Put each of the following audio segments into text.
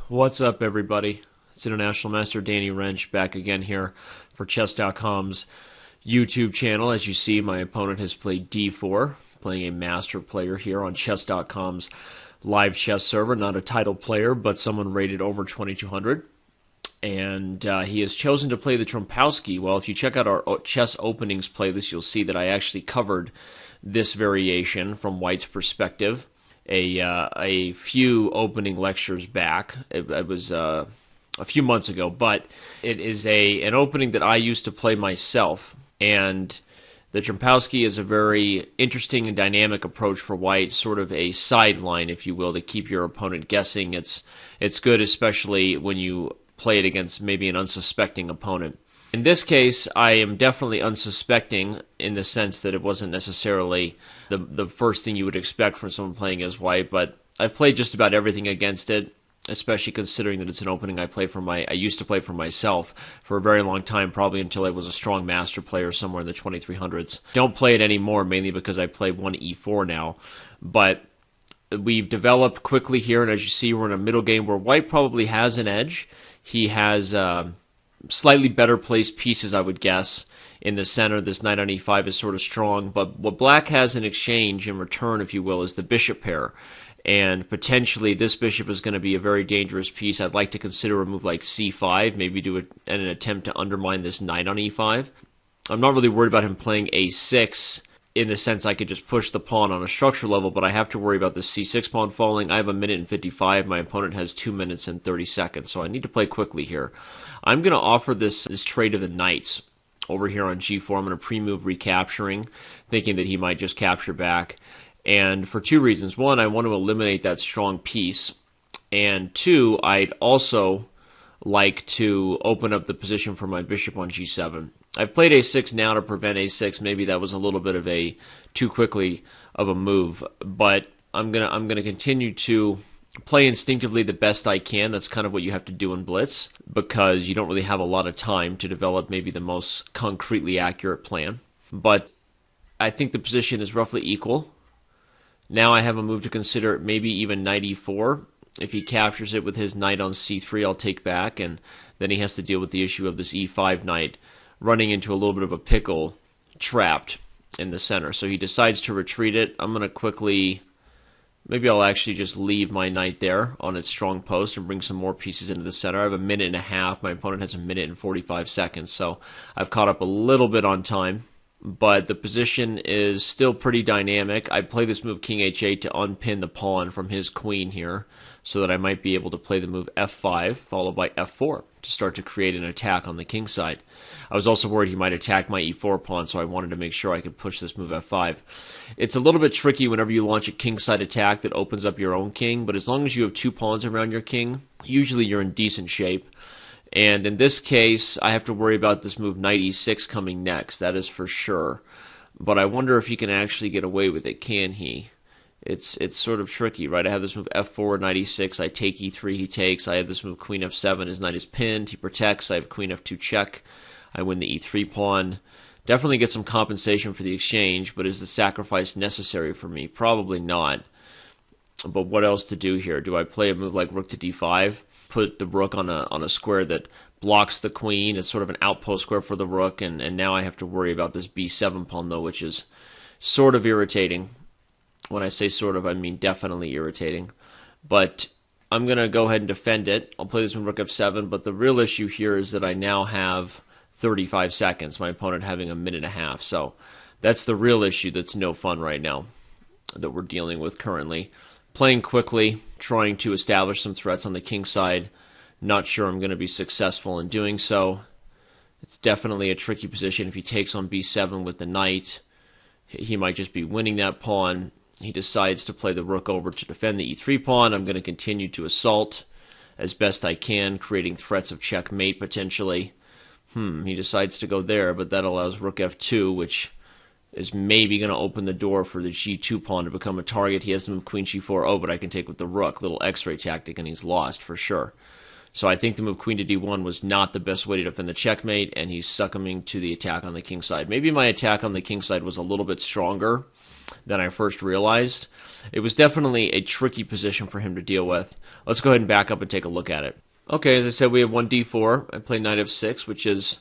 What's up, everybody? It's International Master Danny Rensch back again here for Chess.com's YouTube channel. As you see, my opponent has played d4, playing a master player here on Chess.com's live chess server. Not a title player, but someone rated over 2200. And he has chosen to play the trompowsky. Well, if you check out our chess openings playlist, you'll see that I actually covered this variation from White's perspective a few opening lectures back. It was a few months ago, but it is an opening that I used to play myself. And the trompowsky is a very interesting and dynamic approach for White, sort of a sideline, if you will, to keep your opponent guessing. It's good, especially when you play it against maybe an unsuspecting opponent. In this case, I am definitely unsuspecting in the sense that it wasn't necessarily the first thing you would expect from someone playing as White, but I've played just about everything against it, especially considering that it's an opening I used to play for myself for a very long time, probably until I was a strong master player somewhere in the 2300s. Don't play it anymore, mainly because I play 1e4 now, but we've developed quickly here, and as you see, we're in a middle game where White probably has an edge. He has slightly better placed pieces, I would guess. In the center, this knight on e5 is sort of strong, but what Black has in exchange, in return, if you will, is the bishop pair. And potentially this bishop is going to be a very dangerous piece. I'd like to consider a move like c5, maybe do an attempt to undermine this knight on e5. I'm not really worried about him playing a6 in the sense I could just push the pawn on a structure level, but I have to worry about the c6 pawn falling. I have 1:55. My opponent has 2 minutes and 30 seconds, so I need to play quickly here. I'm going to offer this trade of the knights over here on g4. I'm going to pre-move recapturing, thinking that he might just capture back. And for two reasons. One, I want to eliminate that strong piece. And two, I'd also like to open up the position for my bishop on g7. I've played a6 now to prevent a6. Maybe that was a little bit of a too quickly of a move, but I'm gonna continue to play instinctively the best I can. That's kind of what you have to do in Blitz, because you don't really have a lot of time to develop maybe the most concretely accurate plan. But I think the position is roughly equal. Now I have a move to consider, maybe even knight e4. If he captures it with his knight on c3, I'll take back, and then he has to deal with the issue of this e5 knight running into a little bit of a pickle, trapped in the center. So he decides to retreat it. I'm going to quickly, maybe I'll actually just leave my knight there on its strong post and bring some more pieces into the center. I have 1.5 minutes. My opponent has 1:45 seconds, so I've caught up a little bit on time. But the position is still pretty dynamic. I play this move king h8 to unpin the pawn from his queen here, so that I might be able to play the move f5 followed by f4 to start to create an attack on the king side. I was also worried he might attack my e4 pawn, so I wanted to make sure I could push this move f5. It's a little bit tricky whenever you launch a kingside attack that opens up your own king, but as long as you have two pawns around your king, usually you're in decent shape. And in this case, I have to worry about this move knight e6 coming next, that is for sure. But I wonder if he can actually get away with it, can he? It's sort of tricky, right? I have this move f4, knight e6, I take e3, he takes. I have this move queen f7, his knight is pinned, he protects. I have queen f2 check, I win the e3 pawn. Definitely get some compensation for the exchange, but is the sacrifice necessary for me? Probably not. But what else to do here? Do I play a move like rook to d5? Put the rook on a square that blocks the queen. It's sort of an outpost square for the rook, and now I have to worry about this b7 pawn, though, which is sort of irritating. When I say sort of, I mean definitely irritating. But I'm going to go ahead and defend it. I'll play this with rook f7, but the real issue here is that I now have 35 seconds, my opponent having 1.5 minutes. So that's the real issue that's no fun right now that we're dealing with currently. Playing quickly, trying to establish some threats on the king side. Not sure I'm going to be successful in doing so. It's definitely a tricky position. If he takes on b7 with the knight, he might just be winning that pawn. He decides to play the rook over to defend the e3 pawn. I'm going to continue to assault as best I can, creating threats of checkmate potentially. He decides to go there, but that allows rook f2, which is maybe going to open the door for the g2 pawn to become a target. He has to move queen g4. Oh, but I can take with the rook. Little x-ray tactic, and he's lost for sure. So I think the move queen to d1 was not the best way to defend the checkmate, and he's succumbing to the attack on the king side. Maybe my attack on the king side was a little bit stronger than I first realized. It was definitely a tricky position for him to deal with. Let's go ahead and back up and take a look at it. Okay, as I said, we have 1d4. I play knight f6, which is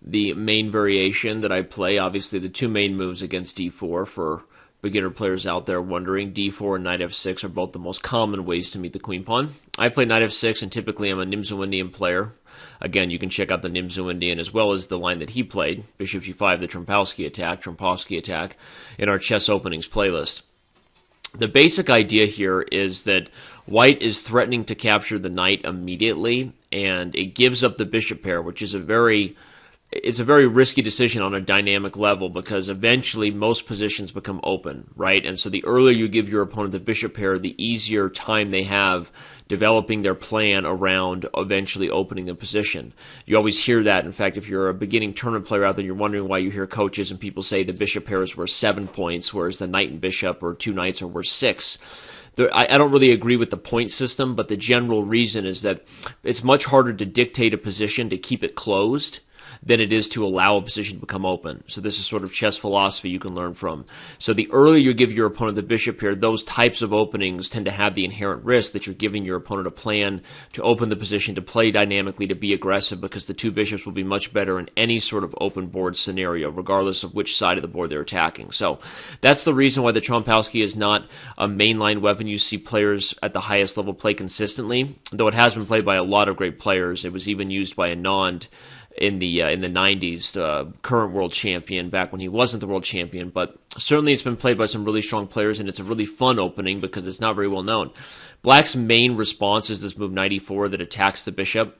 the main variation that I play. Obviously, the two main moves against d4 for beginner players out there wondering, d4 and knight f6 are both the most common ways to meet the queen pawn. I play knight f6, and typically I'm a Nimzo-Indian player. Again, you can check out the Nimzo-Indian as well as the line that he played, bishop g5, the trompowsky attack, in our chess openings playlist. The basic idea here is that white is threatening to capture the knight immediately, and it gives up the bishop pair, which is a very risky decision on a dynamic level, because eventually most positions become open, right? And so the earlier you give your opponent the bishop pair, the easier time they have developing their plan around eventually opening the position. You always hear that. In fact, if you're a beginning tournament player out there, you're wondering why you hear coaches and people say the bishop pair is worth 7 points, whereas the knight and bishop or two knights are worth 6. I don't really agree with the point system, but the general reason is that it's much harder to dictate a position to keep it closed than it is to allow a position to become open. So this is sort of chess philosophy you can learn from. So the earlier you give your opponent the bishop pair, those types of openings tend to have the inherent risk that you're giving your opponent a plan to open the position, to play dynamically, to be aggressive, because the two bishops will be much better in any sort of open board scenario, regardless of which side of the board they're attacking. So that's the reason why the trompowsky is not a mainline weapon you see players at the highest level play consistently, though it has been played by a lot of great players. It was even used by Anand in the 90s, current world champion, back when he wasn't the world champion. But certainly it's been played by some really strong players, and it's a really fun opening because it's not very well known. Black's main response is this move knight e4 that attacks the bishop.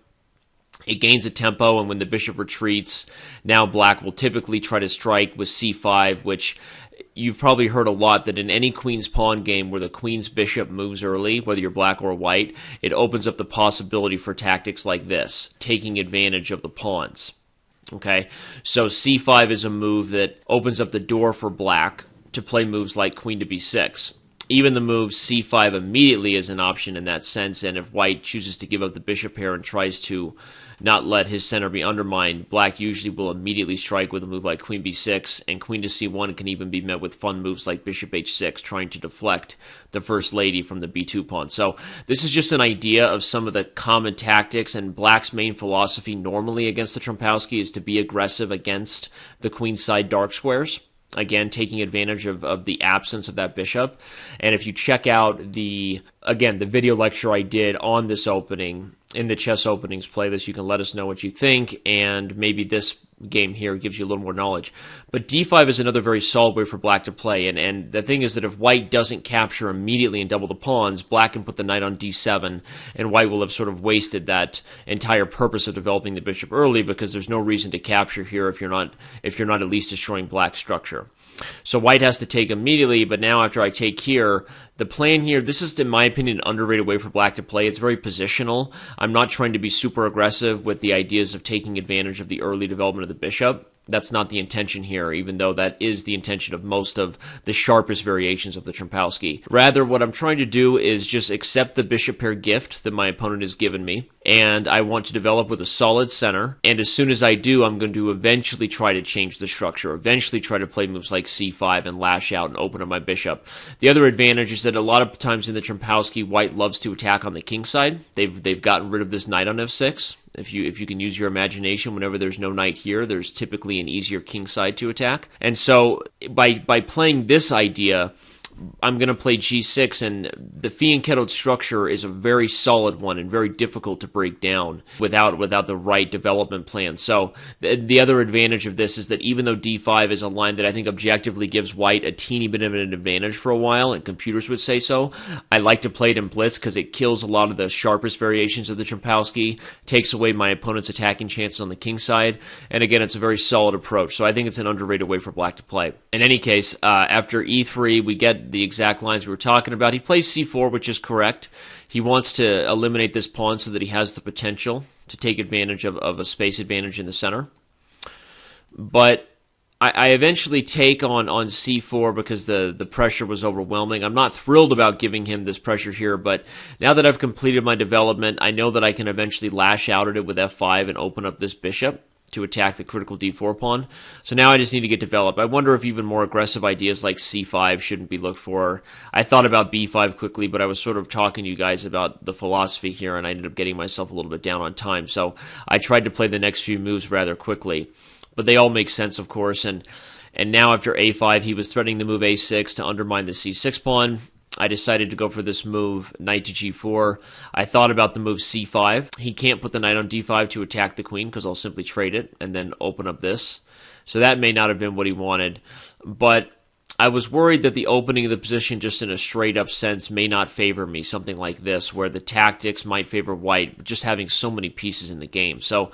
It gains a tempo, and when the bishop retreats, now black will typically try to strike with c5, which you've probably heard a lot, that in any queen's pawn game where the queen's bishop moves early, whether you're black or white, it opens up the possibility for tactics like this, taking advantage of the pawns. Okay, so c5 is a move that opens up the door for black to play moves like queen to b6. Even the move c5 immediately is an option in that sense, and if white chooses to give up the bishop pair and tries to not let his center be undermined, black usually will immediately strike with a move like queen b6, and queen to c1 can even be met with fun moves like bishop h6, trying to deflect the first lady from the b2 pawn. So this is just an idea of some of the common tactics, and black's main philosophy normally against the trompowsky is to be aggressive against the queenside dark squares. Again, taking advantage of the absence of that bishop. And if you check out the video lecture I did on this opening in the chess openings playlist, you can let us know what you think, and maybe this game here gives you a little more knowledge. But d5 is another very solid way for black to play, and the thing is that if white doesn't capture immediately and double the pawns, black can put the knight on d7, and white will have sort of wasted that entire purpose of developing the bishop early, because there's no reason to capture here if you're not at least destroying black's structure. So white has to take immediately, but now after I take here, the plan here, this is, in my opinion, an underrated way for black to play. It's very positional. I'm not trying to be super aggressive with the ideas of taking advantage of the early development of the bishop. That's not the intention here, even though that is the intention of most of the sharpest variations of the trompowsky. Rather, what I'm trying to do is just accept the bishop pair gift that my opponent has given me, and I want to develop with a solid center, and as soon as I do, I'm going to eventually try to change the structure, eventually try to play moves like c5 and lash out and open up my bishop. The other advantage is that a lot of times in the trompowsky, white loves to attack on the king side. They've gotten rid of this knight on f6. If you can use your imagination, whenever there's no knight here, there's typically an easier king side to attack. And so by playing this idea, I'm going to play g6, and the fianchettoed structure is a very solid one and very difficult to break down without the right development plan. So the other advantage of this is that even though d5 is a line that I think objectively gives white a teeny bit of an advantage for a while, and computers would say so, I like to play it in Blitz because it kills a lot of the sharpest variations of the trompowsky, takes away my opponent's attacking chances on the king side, and again, it's a very solid approach. So I think it's an underrated way for black to play. In any case, after e3, we get the exact lines we were talking about. He plays c4, which is correct. He wants to eliminate this pawn so that he has the potential to take advantage of a space advantage in the center. But I eventually take on c4 because the pressure was overwhelming. I'm not thrilled about giving him this pressure here, but now that I've completed my development, I know that I can eventually lash out at it with f5 and open up this bishop to attack the critical d4 pawn. So now I just need to get developed. I wonder if even more aggressive ideas like c5 shouldn't be looked for. I thought about b5 quickly, but I was sort of talking to you guys about the philosophy here, and I ended up getting myself a little bit down on time. So I tried to play the next few moves rather quickly. But they all make sense, of course, and now after a5, he was threatening the move a6 to undermine the c6 pawn. I decided to go for this move, knight to g4. I thought about the move c5. He can't put the knight on d5 to attack the queen because I'll simply trade it and then open up this. So that may not have been what he wanted, but I was worried that the opening of the position just in a straight-up sense may not favor me, something like this, where the tactics might favor white, just having so many pieces in the game. So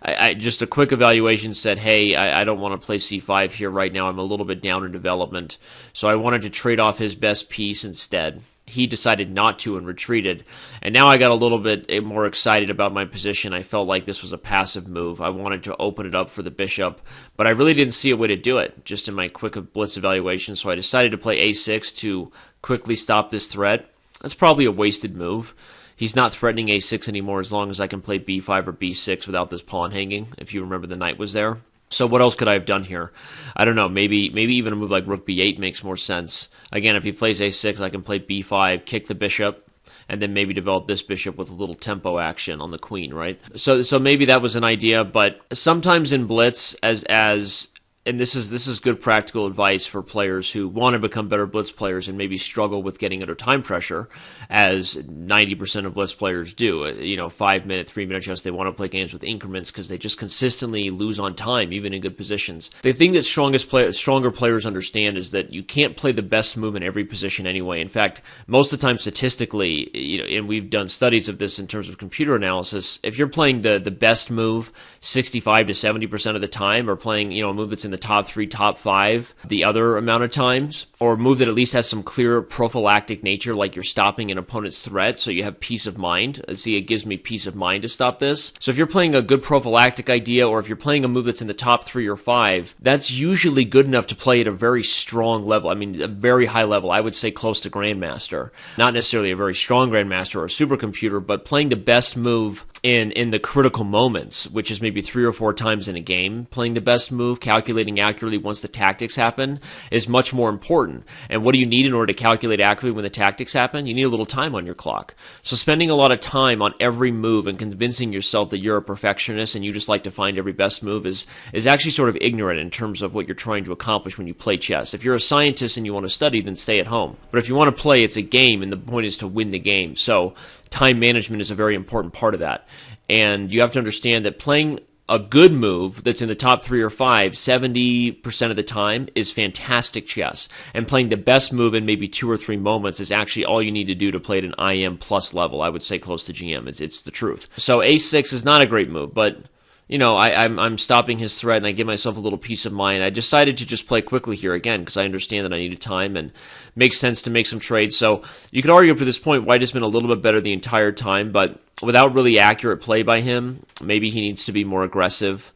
I just a quick evaluation said, hey, I don't want to play c5 here right now. I'm a little bit down in development. So I wanted to trade off his best piece instead. He decided not to and retreated. And now I got a little bit more excited about my position. I felt like this was a passive move. I wanted to open it up for the bishop, but I really didn't see a way to do it, just in my quick Blitz evaluation. So I decided to play a6 to quickly stop this threat. That's probably a wasted move. He's not threatening a6 anymore as long as I can play b5 or b6 without this pawn hanging, if you remember the knight was there. So what else could I have done here? I don't know, maybe even a move like rook b8 makes more sense. Again, if he plays a6, I can play b5, kick the bishop, and then maybe develop this bishop with a little tempo action on the queen, right? So maybe that was an idea, but sometimes in Blitz, and this is good practical advice for players who want to become better Blitz players and maybe struggle with getting under time pressure, as 90% of Blitz players do. 5 minute, 3 minute chess, they want to play games with increments because they just consistently lose on time, even in good positions. The thing that stronger players understand is that you can't play the best move in every position anyway. In fact, most of the time statistically, and we've done studies of this in terms of computer analysis, if you're playing the best move 65 to 70% of the time, or playing a move that's in the top 3, top 5 the other amount of times, or a move that at least has some clear prophylactic nature, like you're stopping an opponent's threat, so you have peace of mind. See, it gives me peace of mind to stop this. So if you're playing a good prophylactic idea, or if you're playing a move that's in the top 3 or 5, that's usually good enough to play at a very strong level. I mean, a very high level. I would say close to Grandmaster. Not necessarily a very strong Grandmaster or a supercomputer, but playing the best move in the critical moments, which is maybe 3 or 4 times in a game, playing the best move, calculating accurately once the tactics happen, is much more important. And what do you need in order to calculate accurately when the tactics happen? You need a little time on your clock. So spending a lot of time on every move and convincing yourself that you're a perfectionist and you just like to find every best move is actually sort of ignorant in terms of what you're trying to accomplish when you play chess. If you're a scientist and you want to study, then stay at home. But if you want to play, it's a game, and the point is to win the game. So time management is a very important part of that. And you have to understand that playing a good move that's in the top 3 or 5, 70% of the time, is fantastic chess. And playing the best move in maybe 2 or 3 moments is actually all you need to do to play at an IM plus level. I would say close to GM. It's the truth. So a6 is not a great move, but I'm stopping his threat, and I give myself a little peace of mind. I decided to just play quickly here again because I understand that I needed time and makes sense to make some trades. So you could argue up to this point white has been a little bit better the entire time, but without really accurate play by him, maybe he needs to be more aggressive.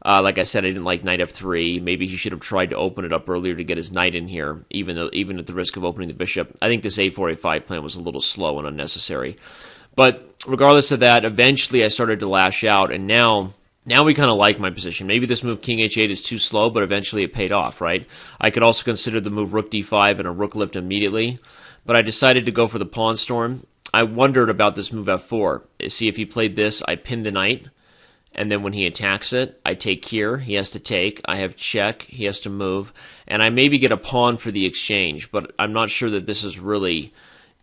Like I said, I didn't like knight f3. Maybe he should have tried to open it up earlier to get his knight in here, even at the risk of opening the bishop. I think this a4, a5 plan was a little slow and unnecessary. But regardless of that, eventually I started to lash out, and now we kind of like my position. Maybe this move king h8 is too slow, but eventually it paid off, right? I could also consider the move rook d5 and a rook lift immediately, but I decided to go for the pawn storm. I wondered about this move f4. See, if he played this, I pin the knight, and then when he attacks it, I take here. He has to take. I have check. He has to move, and I maybe get a pawn for the exchange, but I'm not sure that this is really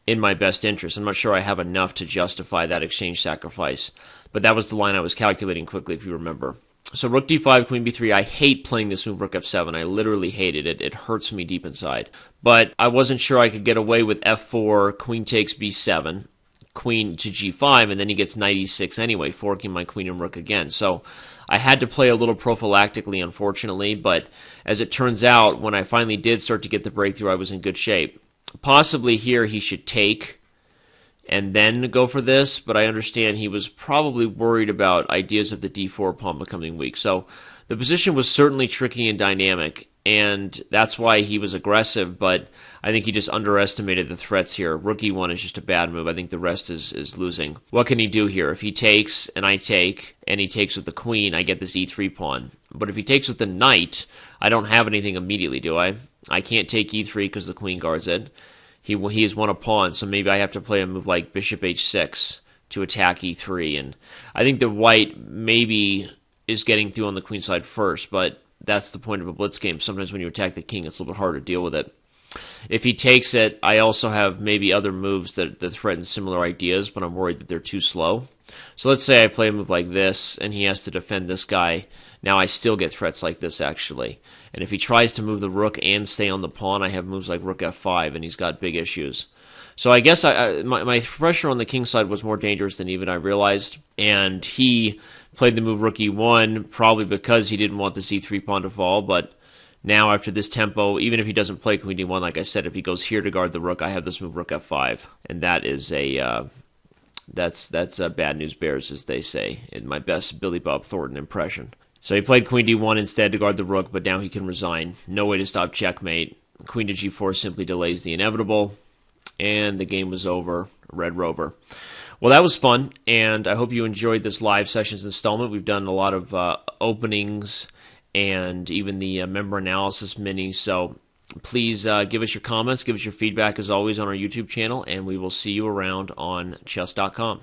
in my best interest. I'm not sure I have enough to justify that exchange sacrifice. But that was the line I was calculating quickly, if you remember. So rook d5, queen b3. I hate playing this move rook f7. I literally hate it. It hurts me deep inside. But I wasn't sure I could get away with f4, queen takes b7, queen to g5, and then he gets knight e6 anyway, forking my queen and rook again. So I had to play a little prophylactically, unfortunately, but as it turns out, when I finally did start to get the breakthrough, I was in good shape. Possibly here he should take and then go for this, but I understand he was probably worried about ideas of the d4 pawn becoming weak. So The position was certainly tricky and dynamic, and that's why he was aggressive, but I think he just underestimated the threats here. Rook e1 is just a bad move. I think the rest is losing. What can he do here? If he takes, and I take, and he takes with the queen, I get this e3 pawn. But if he takes with the knight, I don't have anything immediately, do I? I can't take e3 because the queen guards it. He has won a pawn, so maybe I have to play a move like bishop h6 to attack e3. And I think the white maybe is getting through on the queen side first, but that's the point of a blitz game. Sometimes when you attack the king, it's a little bit harder to deal with it. If he takes it, I also have maybe other moves that threaten similar ideas, but I'm worried that they're too slow. So let's say I play a move like this, and he has to defend this guy. Now I still get threats like this, actually. And if he tries to move the rook and stay on the pawn, I have moves like rook f5, and he's got big issues. So I guess my pressure on the king side was more dangerous than even I realized, and he played the move rook e1 probably because he didn't want the c3 pawn to fall, but now after this tempo, even if he doesn't play queen d1, like I said, if he goes here to guard the rook, I have this move rook f5, and that is that's bad news bears, as they say, in my best Billy Bob Thornton impression. So he played queen d1 instead to guard the rook, but now he can resign. No way to stop checkmate. Queen to g4 simply delays the inevitable, and the game was over. Red Rover. Well, that was fun, and I hope you enjoyed this live sessions installment. We've done a lot of openings and even the member analysis mini, so please give us your comments, give us your feedback as always on our YouTube channel, and we will see you around on Chess.com.